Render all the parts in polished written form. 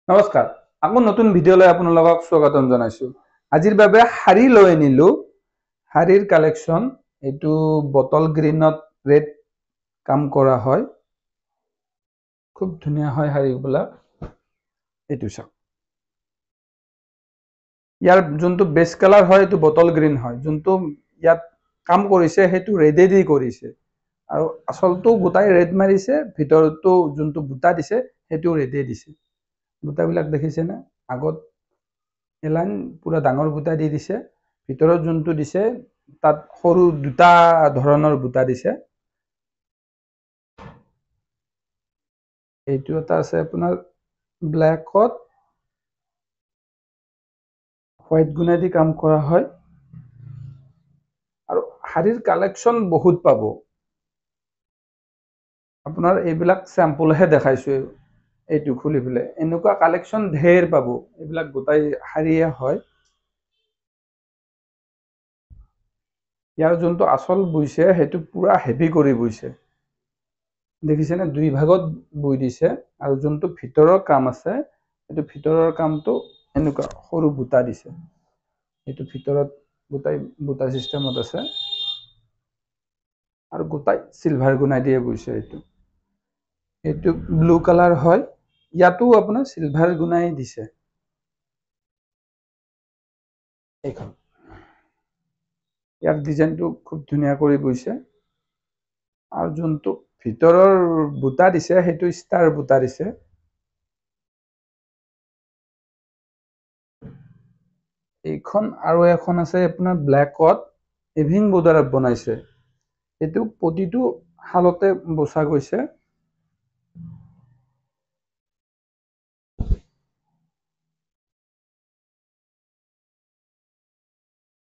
নমস্কাৰ আকৌ নতুন ভিডিঅ'লৈ আপোনালোকক স্বাগতম জনাইছো। আজিৰ বাবে শাৰী লৈ আনিলো। শাৰীৰ কালেকশ্যন এইটো বটল গ্ৰীনত ৰেড কাম কৰা হয়, খুব ধুনীয়া হয় শাৰীবিলাক। এইটো চাওক, ইয়াৰ যোনটো বেছ কালাৰ হয় এইটো বটল গ্ৰীণ হয়, যোনটো ইয়াত কাম কৰিছে সেইটো ৰেডেদি কৰিছে আৰু আচলটো গোটাই ৰেড মাৰিছে, ভিতৰতো যোনটো বুটা দিছে সেইটো ৰেডে দিছে। বুটাবিলাক দেখিছেনে? আগত এলাইন পুৰা ডাঙৰ বুটা দি দিছে, ভিতৰত যোনটো দিছে তাত সৰু দুটা ধৰণৰ বুটা দিছে। এইটো এটা আছে আপোনাৰ ব্লেকত হোৱাইট গুণেদি কাম কৰা হয় আৰু শাৰীৰ কালেকশ্যন বহুত পাব। আপোনাৰ এইবিলাক চেম্পলহে দেখাইছো, এইটো খুলি পেলাই এনেকুৱা কালেকশ্যন ঢেৰ পাব। এইবিলাক গোটাই শাৰীয়ে হয়। ইয়াৰ যোনটো আচল বুইছে সেইটো পুৰা হেভি কৰি বুইছে, দেখিছেনে? দুই ভাগত বৈ দিছে আৰু যোনটো ভিতৰৰ কাম আছে সেইটো ভিতৰৰ কামটো এনেকুৱা সৰু বুটা দিছে। এইটো ভিতৰত গোটাই বুটা চিষ্টেমত আছে আৰু গোটাই চিলভাৰ গুণাই দিয়ে বুইছে। এইটো ব্লু কালাৰ হয়, ইয়াতো আপোনাৰ চিলভাৰ গুণাই দিছে। এইখন ইয়াৰ ডিজাইনটো খুব ধুনীয়া কৰি বৈছে আৰু যোনটো ভিতৰৰ বুটা দিছে সেইটো ষ্টাৰ বুটা দিছে। এইখন আৰু এখন আছে আপোনাৰ ব্লেকত ইভিং বৰ্ডাৰত বনাইছে। এইটো প্ৰতিটো শালতে বচা গৈছে।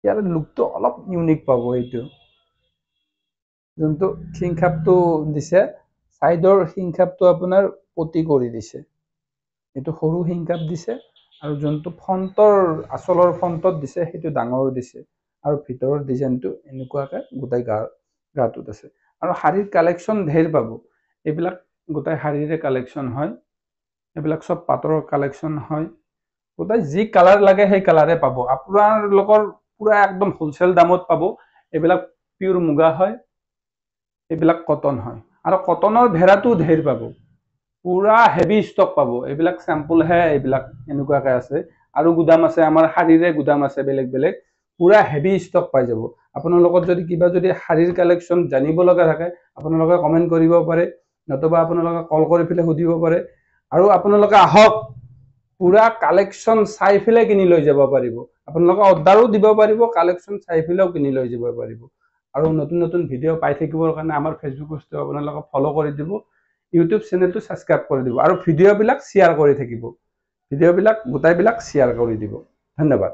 ইয়াৰ লুকটো অলপ ইউনিক পাব। এইটো যোনটো শিংখাপটো দিছে, চাইডৰ শিংখাপটো আপোনাৰ পটি কৰি দিছে। এইটো সৰু শিংখাপ দিছে আৰু যোনটো ফ্ৰণ্টৰ আচলৰ ফ্ৰণ্টত দিছে সেইটো ডাঙৰ দিছে আৰু ভিতৰৰ ডিজাইনটো এনেকুৱাকে গোটাই গাটোত আছে। আৰু শাৰীৰ কালেকশ্যন ঢেৰ পাব। এইবিলাক গোটাই শাৰীৰে কালেকশ্যন হয়, এইবিলাক চব পাটৰ কালেকশ্যন হয়। গোটাই যি কালাৰ লাগে সেই কালাৰে পাব। আপোনালোকৰ পুৰা একদম হোলচেল দামত পাব। এইবিলাক পিয়ৰ মুগা হয়, এইবিলাক কটন হয় আৰু কটনৰ ভেৰাটো ঢেৰ পাব। পুৰা হেভি ষ্টক পাব। এইবিলাক চেম্পলহে, এইবিলাক এনেকুৱাকে আছে আৰু গুদাম আছে, আমাৰ শাৰীৰে গুদাম আছে বেলেগ বেলেগ। পুৰা হেভি ষ্টক পাই যাব। আপোনালোকৰ যদি কিবা শাৰীৰ কালেকশ্যন জানিব লগা থাকে আপোনালোকে কমেণ্ট কৰিব পাৰে, নতুবা আপোনালোকে কল কৰি পেলাই সুধিব পাৰে। আৰু আপোনালোকে আহক, পুৰা কালেকশ্যন চাই পেলাই কিনি লৈ যাব পাৰিব। আপোনালোকে অৰ্ডাৰো দিব পাৰিব, কালেকশ্যন চাই পেলাইও কিনি লৈ যাব পাৰিব। আৰু নতুন নতুন ভিডিঅ' পাই থাকিবৰ কাৰণে আমাৰ ফেচবুক পেজটো আপোনালোকে ফ'ল' কৰি দিব, ইউটিউব চেনেলটো ছাবস্ক্ৰাইব কৰি দিব আৰু ভিডিঅ'বিলাক শ্বেয়াৰ কৰি থাকিব। ভিডিঅ'বিলাক গোটাইবিলাক শ্বেয়াৰ কৰি দিব। ধন্যবাদ।